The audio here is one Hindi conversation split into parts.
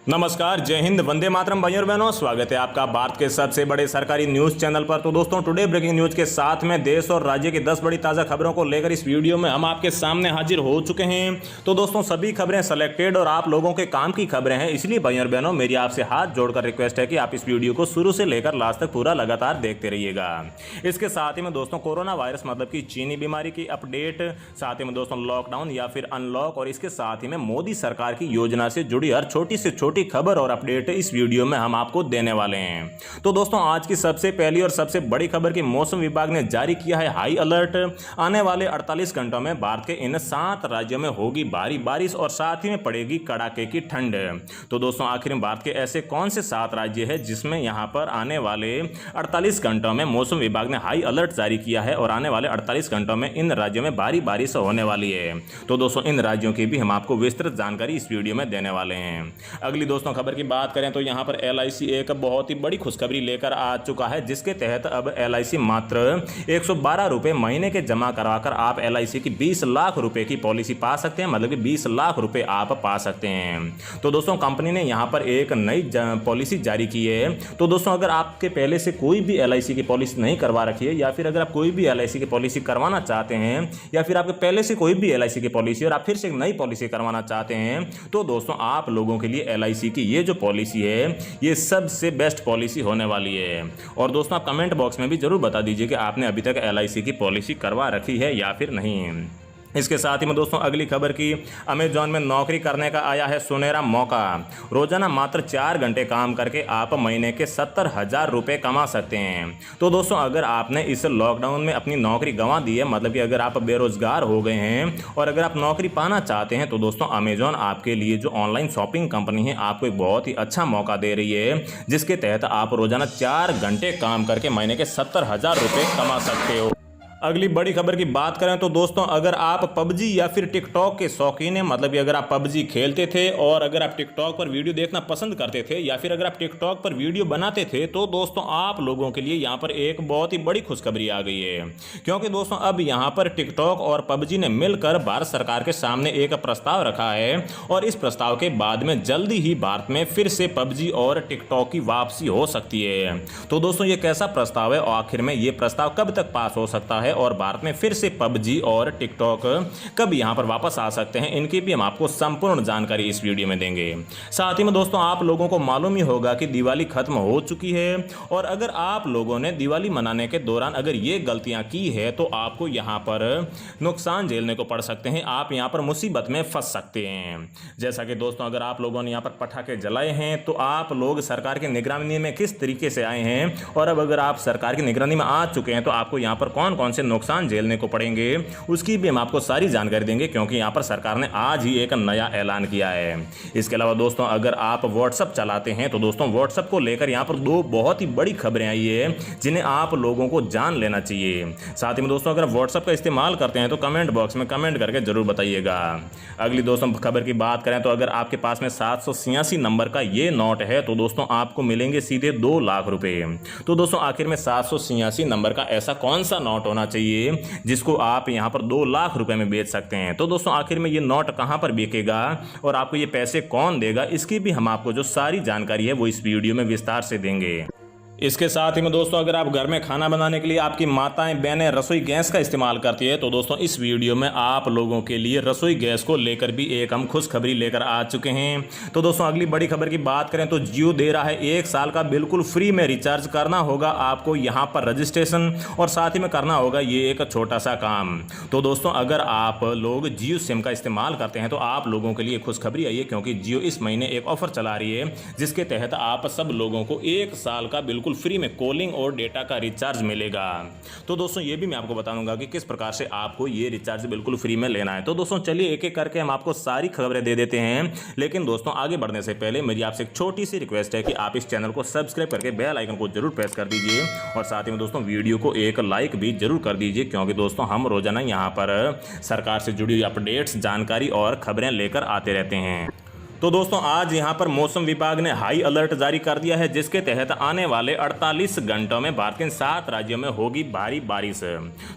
नमस्कार, जय हिंद, वंदे मातरम भाइयों और बहनों। स्वागत है आपका भारत के सबसे बड़े सरकारी न्यूज चैनल पर। तो दोस्तों, टुडे ब्रेकिंग न्यूज के साथ में देश और राज्य की 10 बड़ी ताजा खबरों को लेकर इस वीडियो में हम आपके सामने हाजिर हो चुके हैं। तो दोस्तों, सभी खबरें सिलेक्टेड और आप लोगों के काम की खबरें हैं, इसलिए भाइयों और बहनों मेरी आपसे हाथ जोड़कर रिक्वेस्ट है कि आप इस वीडियो को शुरू से लेकर लास्ट तक पूरा लगातार देखते रहिएगा। इसके साथ ही में दोस्तों, कोरोना वायरस मतलब की चीनी बीमारी की अपडेट, साथ ही में दोस्तों लॉकडाउन या फिर अनलॉक, और इसके साथ ही में मोदी सरकार की योजना से जुड़ी हर छोटी से छोटी खबर और अपडेट इस वीडियो में हम आपको देने वाले हैं। तो दोस्तों, आज की सबसे पहली और सबसे बड़ी खबर की मौसम विभाग ने जारी किया है हाई अलर्ट। आने वाले 48 घंटों में भारत के इन 7 राज्यों में होगी भारी बारिश और साथ ही में पड़ेगी कड़ाके की ठंड। तो दोस्तों, आखिर में भारत के ऐसे कौन से 7 राज्य हैं जिसमें यहां पर आने वाले 48 घंटों में मौसम विभाग ने हाई अलर्ट जारी किया है और आने वाले 48 घंटों में इन राज्यों में भारी बारिश होने वाली है। तो दोस्तों, इन राज्यों की भी हम आपको विस्तृत जानकारी इस वीडियो में देने वाले हैं। अगली दोस्तों खबर की बात करें तो यहां पर LIC एक बहुत ही बड़ी खुशखबरी लेकर आ चुका है, जिसके तहत अब LIC मात्र 112 रुपए महीने के जमा करवाकर आप LIC की 20 लाख रुपए की पॉलिसी पा सकते हैं, मतलब कि 20 लाख रुपए आप पा सकते हैं। तो दोस्तों, कंपनी ने यहां पर एक नई पॉलिसी जारी की है। तो दोस्तों, अगर आपके पहले से कोई भी LIC की पॉलिसी नहीं करवा रखी है, या फिर अगर आप कोई भी LIC की पॉलिसी करवाना चाहते हैं, या फिर आपके पहले से कोई भी LIC की पॉलिसी और आप फिर से एक नई पॉलिसी करवाना चाहते हैं, तो दोस्तों आप लोगों के लिए LIC की ये जो पॉलिसी है ये सबसे बेस्ट पॉलिसी होने वाली है। और दोस्तों, आप कमेंट बॉक्स में भी जरूर बता दीजिए कि आपने अभी तक LIC की पॉलिसी करवा रखी है या फिर नहीं। इसके साथ ही में दोस्तों अगली खबर की, अमेजॉन में नौकरी करने का आया है सुनहरा मौका। रोजाना मात्र 4 घंटे काम करके आप महीने के 70,000 रुपये कमा सकते हैं। तो दोस्तों, अगर आपने इस लॉकडाउन में अपनी नौकरी गंवा दी है, मतलब कि अगर आप बेरोजगार हो गए हैं और अगर आप नौकरी पाना चाहते हैं, तो दोस्तों अमेजॉन आपके लिए जो ऑनलाइन शॉपिंग कंपनी है आपको एक बहुत ही अच्छा मौका दे रही है, जिसके तहत आप रोजाना 4 घंटे काम करके महीने के 70,000 रुपये कमा सकते हो। अगली बड़ी खबर की बात करें तो दोस्तों, अगर आप पबजी या फिर टिकटॉक के शौकीन हैं, मतलब कि अगर आप पबजी खेलते थे और अगर आप टिकटॉक पर वीडियो देखना पसंद करते थे, या फिर अगर आप टिकटॉक पर वीडियो बनाते थे, तो दोस्तों आप लोगों के लिए यहाँ पर एक बहुत ही बड़ी खुशखबरी आ गई है। क्योंकि दोस्तों अब यहाँ पर टिकटॉक और पबजी ने मिलकर भारत सरकार के सामने एक प्रस्ताव रखा है, और इस प्रस्ताव के बाद में जल्दी ही भारत में फिर से पबजी और टिकटॉक की वापसी हो सकती है। तो दोस्तों, ये कैसा प्रस्ताव है और आखिर में ये प्रस्ताव कब तक पास हो सकता है और भारत में फिर से पबजी और टिकटॉक कब यहां पर वापस आ सकते हैं, इनकी भी हम आपको संपूर्ण जानकारी इस वीडियो में देंगे। साथ ही में दोस्तों, आप लोगों को मालूम ही होगा कि दिवाली खत्म हो चुकी है, और अगर आप लोगों ने दिवाली मनाने के दौरान अगर ये गलतियां की है तो आपको यहां पर नुकसान झेलने को पड़ सकते हैं, आप यहां पर मुसीबत में फंस सकते हैं। जैसा कि दोस्तों, अगर आप लोगों ने यहां पर पटाखे जलाए हैं तो आप लोग सरकार की निगरानी में किस तरीके से आए हैं, और अब अगर आप सरकार की निगरानी में आ चुके हैं तो आपको यहां पर कौन कौन से नुकसान झेलने को पड़ेंगे, उसकी भी हम आपको सारी जानकारी देंगे, क्योंकि यहां पर सरकार ने आज ही एक नया ऐलान किया है। इसके अलावा दोस्तों, अगर आप व्हाट्सएप चलाते हैं तो दोस्तों व्हाट्सएप को लेकर यहां पर 2 बहुत ही बड़ी खबरें आई है, जिन्हें आप लोगों को जान लेना चाहिए। साथ ही में दोस्तों, अगर व्हाट्सएप का इस्तेमाल करते हैं तो कमेंट बॉक्स में कमेंट करके जरूर बताइएगा। अगली दोस्तों खबर की बात करें तो अगर आपके पास में 786 नंबर का ये नोट है तो दोस्तों आपको मिलेंगे सीधे 2 लाख रुपए। तो दोस्तों, आखिर में 786 नंबर का ऐसा कौन सा नोट होना चाहिए जिसको आप यहां पर 2 लाख रुपए में बेच सकते हैं? तो दोस्तों, आखिर में ये नोट कहां पर बिकेगा और आपको ये पैसे कौन देगा, इसकी भी हम आपको जो सारी जानकारी है वो इस वीडियो में विस्तार से देंगे। इसके साथ ही में दोस्तों, अगर आप घर में खाना बनाने के लिए आपकी माताएं बहनें रसोई गैस का इस्तेमाल करती है, तो दोस्तों इस वीडियो में आप लोगों के लिए रसोई गैस को लेकर भी एक हम खुशखबरी लेकर आ चुके हैं। तो दोस्तों, अगली बड़ी खबर की बात करें तो जियो दे रहा है 1 साल का बिल्कुल फ्री में रिचार्ज। करना होगा आपको यहाँ पर रजिस्ट्रेशन, और साथ ही में करना होगा ये एक छोटा सा काम। तो दोस्तों, अगर आप लोग जियो सिम का इस्तेमाल करते हैं तो आप लोगों के लिए खुशखबरी आई है, क्योंकि जियो इस महीने एक ऑफर चला रही है, जिसके तहत आप सब लोगों को 1 साल का बिल्कुल फ्री में कॉलिंग और डेटा का रिचार्ज मिलेगा। तो दोस्तों, ये भी मैं आपको बताऊंगा कि किस प्रकार से आपको ये रिचार्ज बिल्कुल फ्री में लेना है। तो दोस्तों, चलिए एक एक करके हम आपको सारी खबरें दे देते हैं, लेकिन दोस्तों आगे बढ़ने से पहले मेरी आपसे एक छोटी सी रिक्वेस्ट है कि आप इस चैनल को सब्सक्राइब करके बेल आइकन को जरूर प्रेस कर दीजिए, और साथ ही में दोस्तों वीडियो को एक लाइक भी जरूर कर दीजिए, क्योंकि दोस्तों हम रोजाना यहाँ पर सरकार से जुड़ी अपडेट्स, जानकारी और खबरें लेकर आते रहते हैं। तो दोस्तों आज यहां पर मौसम विभाग ने हाई अलर्ट जारी कर दिया है, जिसके तहत आने वाले 48 घंटों में भारत के 7 राज्यों में होगी भारी बारिश।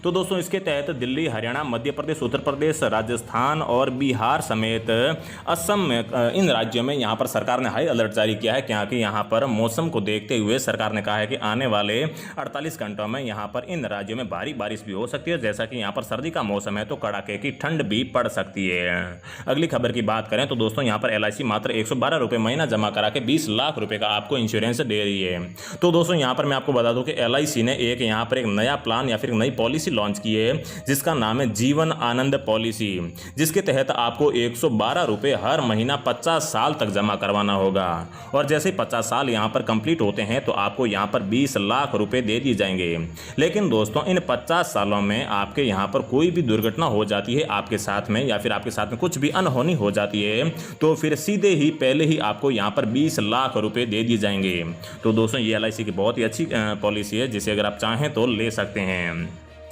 तो दोस्तों इसके तहत दिल्ली, हरियाणा, मध्य प्रदेश, उत्तर प्रदेश, राजस्थान और बिहार समेत असम में इन राज्यों में यहां पर सरकार ने हाई अलर्ट जारी किया है, क्योंकि यहां पर मौसम को देखते हुए सरकार ने कहा है कि आने वाले 48 घंटों में यहां पर इन राज्यों में भारी बारिश भी हो सकती है। जैसा कि यहां पर सर्दी का मौसम है तो कड़ाके की ठंड भी पड़ सकती है। अगली खबर की बात करें तो दोस्तों यहां पर LIC मात्र 112 रुपये महीना जमा करा के 20 लाख रुपए का आपको इंश्योरेंस दे रही है। तो दोस्तों यहां पर मैं आपको बता दूं कि LIC ने यहां पर एक नया प्लान या फिर नई पॉलिसी लॉन्च की है, जिसका नाम है जीवन आनंद पॉलिसी, जिसके तहत आपको 112 रुपये हर महीना 50 साल तक जमा करवाना होगा। और जैसे ही 50 साल यहां पर कंप्लीट होते हैं तो आपको यहां पर 20 लाख रुपए दे दिए जाएंगे। लेकिन दोस्तों इन 50 सालों में आपके यहां पर कोई भी दुर्घटना हो जाती है आपके साथ में, या फिर आपके साथ में कुछ भी अनहोनी हो जाती है, तो फिर सीधे ही पहले ही आपको यहां पर 20 लाख रुपए दे दिए जाएंगे। तो दोस्तों ये LIC की बहुत ही अच्छी पॉलिसी है, जिसे अगर आप चाहें तो ले सकते हैं।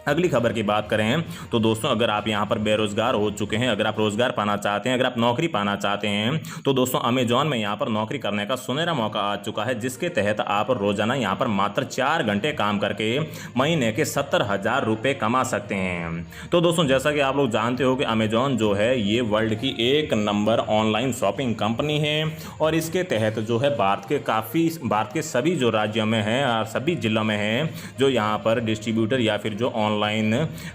अगली खबर की बात करें तो दोस्तों अगर आप यहां पर बेरोजगार हो चुके हैं, अगर आप रोजगार पाना चाहते हैं, अगर आप नौकरी पाना चाहते हैं, तो दोस्तों अमेजॉन में यहां पर नौकरी करने का सुनहरा मौका आ चुका है, जिसके तहत आप रोजाना यहां पर मात्र 4 घंटे काम करके महीने के 70,000 रुपये कमा सकते हैं। तो दोस्तों जैसा कि आप लोग जानते हो कि अमेजॉन जो है ये वर्ल्ड की 1 नंबर ऑनलाइन शॉपिंग कंपनी है, और इसके तहत जो है भारत के सभी जो राज्यों में है और सभी जिलों में है, जो यहाँ पर डिस्ट्रीब्यूटर या फिर जो ऑनलाइन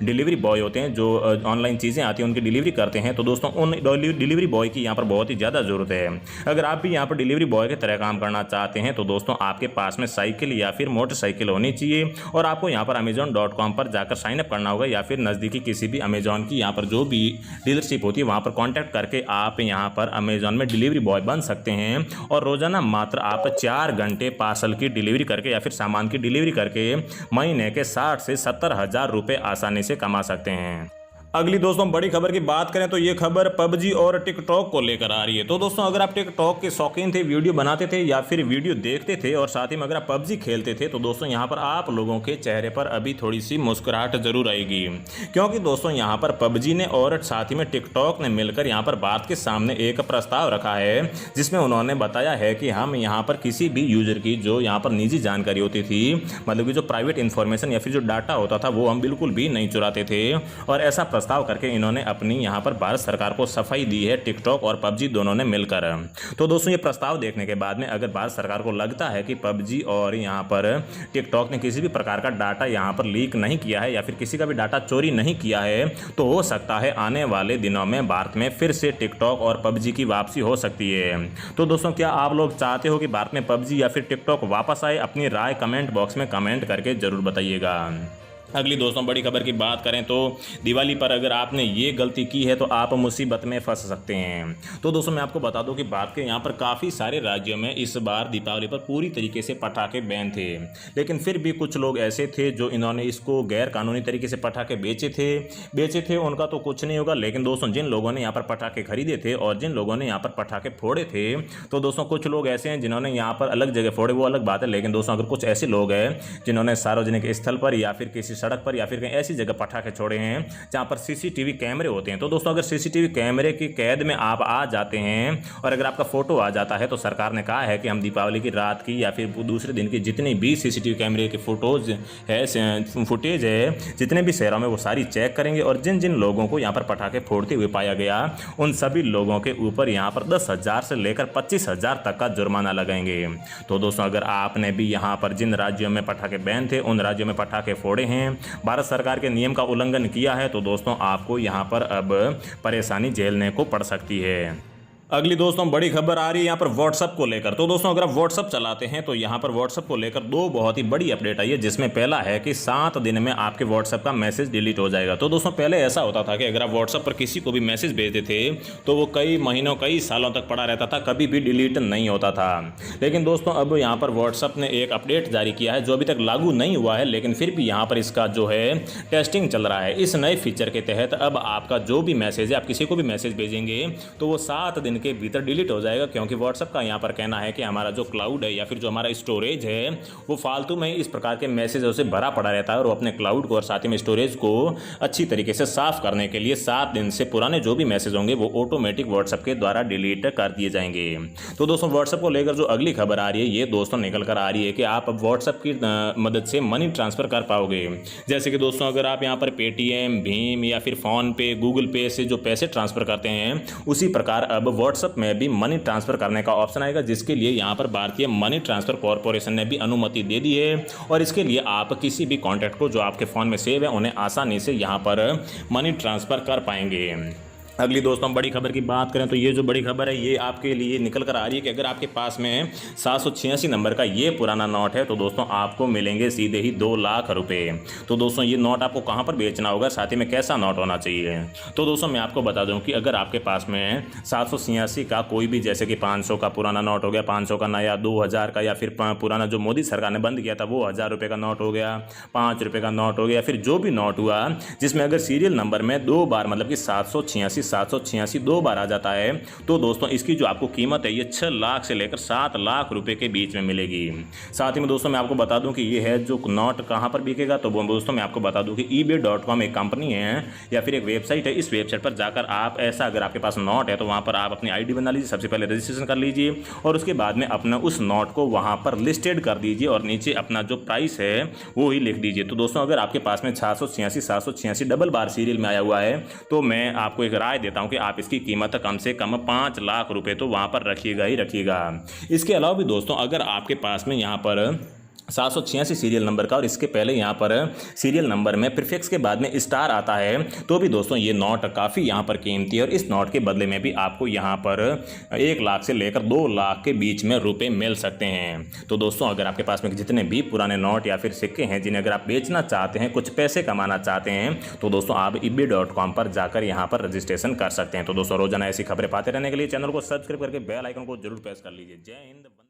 डिलीवरी बॉय होते हैं, जो ऑनलाइन चीज़ें आती हैं उनकी डिलीवरी करते हैं, तो दोस्तों उन डिलीवरी बॉय की यहाँ पर बहुत ही ज़्यादा ज़रूरत है। अगर आप भी यहाँ पर डिलीवरी बॉय की तरह काम करना चाहते हैं तो दोस्तों आपके पास में साइकिल या फिर मोटरसाइकिल होनी चाहिए, और आपको यहाँ पर amazon.com पर जाकर साइन अप करना होगा, या फिर नज़दीकी किसी भी अमेजॉन की यहाँ पर जो भी डीलरशिप होती है वहाँ पर कॉन्टैक्ट करके आप यहाँ पर अमेजॉन में डिलीवरी बॉय बन सकते हैं। और रोज़ाना मात्र आप 4 घंटे पार्सल की डिलीवरी करके या फिर सामान की डिलीवरी करके महीने के 60 से 70,000 रुपये आसानी से कमा सकते हैं। अगली दोस्तों बड़ी खबर की बात करें तो ये खबर PUBG और टिकटॉक को लेकर आ रही है। तो दोस्तों अगर आप टिकटॉक के शौकीन थे, वीडियो बनाते थे या फिर वीडियो देखते थे, और साथ ही में अगर आप PUBG खेलते थे, तो दोस्तों यहाँ पर आप लोगों के चेहरे पर अभी थोड़ी सी मुस्कुराहट जरूर आएगी, क्योंकि दोस्तों यहाँ पर PUBG ने और साथ ही में टिकटॉक ने मिलकर यहाँ पर भारत के सामने एक प्रस्ताव रखा है, जिसमें उन्होंने बताया है कि हम यहाँ पर किसी भी यूजर की जो यहाँ पर निजी जानकारी होती थी, मतलब कि जो प्राइवेट इन्फॉर्मेशन या फिर जो डाटा होता था, वो हम बिल्कुल भी नहीं चुराते थे। और ऐसा प्रस्ताव करके इन्होंने अपनी यहां पर भारत सरकार को सफाई दी है, टिकटॉक और PUBG दोनों ने मिलकर। तो दोस्तों ये प्रस्ताव देखने के बाद में अगर भारत सरकार को लगता है कि PUBG और यहां पर टिकटॉक ने किसी भी प्रकार का डाटा यहां पर लीक नहीं किया है या फिर किसी का भी डाटा चोरी नहीं किया है, तो हो सकता है आने वाले दिनों में भारत में फिर से टिकटॉक और PUBG की वापसी हो सकती है। तो दोस्तों क्या आप लोग चाहते हो कि भारत में PUBG या फिर टिकटॉक वापस आए? अपनी राय कमेंट बॉक्स में कमेंट करके जरूर बताइएगा। अगली दोस्तों बड़ी खबर की बात करें तो दिवाली पर अगर आपने ये गलती की है तो आप मुसीबत में फंस सकते हैं। तो दोस्तों मैं आपको बता दूं कि भारत के यहाँ पर काफ़ी सारे राज्यों में इस बार दीपावली पर पूरी तरीके से पटाखे बैन थे, लेकिन फिर भी कुछ लोग ऐसे थे जो इन्होंने इसको गैर कानूनी तरीके से पटाखे बेचे थे, उनका तो कुछ नहीं होगा। लेकिन दोस्तों जिन लोगों ने यहाँ पर पटाखे खरीदे थे और जिन लोगों ने यहाँ पर पटाखे फोड़े थे, तो दोस्तों कुछ लोग ऐसे हैं जिन्होंने यहाँ पर अलग जगह फोड़े, वो अलग बात है। लेकिन दोस्तों अगर कुछ ऐसे लोग हैं जिन्होंने सार्वजनिक स्थल पर या फिर किसी सड़क पर या फिर कहीं ऐसी जगह पटाखे छोड़े हैं जहां पर CCTV कैमरे होते हैं, तो दोस्तों अगर CCTV कैमरे की कैद में आप आ जाते हैं और अगर आपका फोटो आ जाता है, तो सरकार ने कहा है कि हम दीपावली की रात की या फिर दूसरे दिन की जितनी भी CCTV कैमरे की फुटेज है जितने भी शहरों में, वो सारी चेक करेंगे, और जिन जिन लोगों को यहाँ पर पटाखे फोड़ते हुए पाया गया उन सभी लोगों के ऊपर यहाँ पर 10,000 से लेकर 25,000 तक का जुर्माना लगाएंगे। तो दोस्तों अगर आपने भी यहाँ पर जिन राज्यों में पटाखे बैन थे उन राज्यों में पटाखे फोड़े हैं, भारत सरकार के नियम का उल्लंघन किया है, तो दोस्तों आपको यहाँ पर अब परेशानी झेलने को पड़ सकती है। अगली दोस्तों बड़ी खबर आ रही है यहाँ पर व्हाट्सअप को लेकर। तो दोस्तों अगर आप व्हाट्सअप चलाते हैं तो यहाँ पर व्हाट्सअप को लेकर 2 बहुत ही बड़ी अपडेट आई है, जिसमें पहला है कि 7 दिन में आपके व्हाट्सअप का मैसेज डिलीट हो जाएगा। तो दोस्तों पहले ऐसा होता था कि अगर आप व्हाट्सअप पर किसी को भी मैसेज भेजते थे तो वो कई महीनों कई सालों तक पड़ा रहता था, कभी भी डिलीट नहीं होता था। लेकिन दोस्तों अब यहाँ पर व्हाट्सअप ने एक अपडेट जारी किया है जो अभी तक लागू नहीं हुआ है, लेकिन फिर भी यहाँ पर इसका जो है टेस्टिंग चल रहा है। इस नए फीचर के तहत अब आपका जो भी मैसेज है, आप किसी को भी मैसेज भेजेंगे तो वो 7 दिन के भीतर डिलीट हो जाएगा, क्योंकि व्हाट्सअप का यहाँ पर कहना है कि हमारा जो क्लाउड है या फिर जो हमारा स्टोरेज है वो फालतू में इस प्रकार के मैसेजों से भरा पड़ा रहता है, और वो अपने क्लाउड को और साथ ही में स्टोरेज को अच्छी तरीके से साफ करने के लिए 7 दिन से पुराने जो भी मैसेज होंगे वो ऑटोमेटिक व्हाट्सएप के द्वारा डिलीट कर दिए जाएंगे। तो दोस्तों व्हाट्सएप को लेकर जो अगली खबर आ रही है ये दोस्तों निकल कर आ रही है कि आप अब व्हाट्सएप की मदद से मनी ट्रांसफर कर पाओगे। जैसे कि दोस्तों अगर आप यहाँ पर पेटीएम, भीम या फिर फोन पे, गूगल पे से जो पैसे ट्रांसफर करते हैं उसी प्रकार अब व्हाट्सएप में भी मनी ट्रांसफर करने का ऑप्शन आएगा, जिसके लिए यहाँ पर भारतीय मनी ट्रांसफर कॉर्पोरेशन ने भी अनुमति दे दी है। और इसके लिए आप किसी भी कॉन्टैक्ट को जो आपके फ़ोन में सेव है उन्हें आसानी से यहाँ पर मनी ट्रांसफ़र कर पाएंगे। अगली दोस्तों बड़ी खबर की बात करें तो ये जो बड़ी खबर है ये आपके लिए निकल कर आ रही है कि अगर आपके पास में 786 नंबर का ये पुराना नोट है तो दोस्तों आपको मिलेंगे सीधे ही 2 लाख रुपए। तो दोस्तों ये नोट आपको कहाँ पर बेचना होगा, साथ ही में कैसा नोट होना चाहिए। तो दोस्तों मैं आपको बता दूं कि अगर आपके पास में 786 का कोई भी, जैसे कि 500 का पुराना नोट हो गया, 500 का नया, 2000 का, या फिर पुराना जो मोदी सरकार ने बंद किया था वो 1000 रुपये का नोट हो गया, 5 रुपये का नोट हो गया, फिर जो भी नोट हुआ जिसमें अगर सीरियल नंबर में 2 बार मतलब कि 786 2 बार आ जाता है तो दोस्तों इसकी जो आपको कीमत है ये 6 लाख से लेकर 7 लाख रुपए के बीच में मिलेगी। साथ ही में दोस्तों मैं आपको बता दूं कि ये है जो नोट कहां पर बिकेगा, तो दोस्तों मैं आपको बता दूं कि ebay.com एक कंपनी है या फिर एक वेबसाइट है। इस वेबसाइट पर जाकर आप ऐसा, अगर आपके पास नोट है तो वहां पर आप अपनी आईडी बना लीजिए, सबसे पहले रजिस्ट्रेशन कर लीजिए और उसके बाद में अपना उस नोट को वहां पर लिस्टेड कर दीजिए और नीचे अपना जो प्राइस है वो ही लिख दीजिए। तो दोस्तों अगर आपके पास में 786 डबल बार सीरियल में आया हुआ है तो मैं आपको एक राय देता हूं कि आप इसकी कीमत कम से कम 5 लाख रुपए तो वहां पर रखिएगा ही रखिएगा। इसके अलावा भी दोस्तों अगर आपके पास में यहां पर 786 सीरियल नंबर का और इसके पहले यहाँ पर सीरियल नंबर में प्रीफिक्स के बाद में स्टार आता है तो भी दोस्तों ये नोट काफ़ी यहाँ पर कीमती है और इस नोट के बदले में भी आपको यहाँ पर 1 लाख से लेकर 2 लाख के बीच में रुपए मिल सकते हैं। तो दोस्तों अगर आपके पास में जितने भी पुराने नोट या फिर सिक्के हैं जिन्हें अगर आप बेचना चाहते हैं, कुछ पैसे कमाना चाहते हैं तो दोस्तों आप ebay.com पर जाकर यहाँ पर रजिस्ट्रेशन कर सकते हैं। तो दोस्तों रोजाना ऐसी खबरें पाते रहने के लिए चैनल को सब्सक्राइब करके बेल आइकन को जरूर प्रेस कर लीजिए। जय हिंद।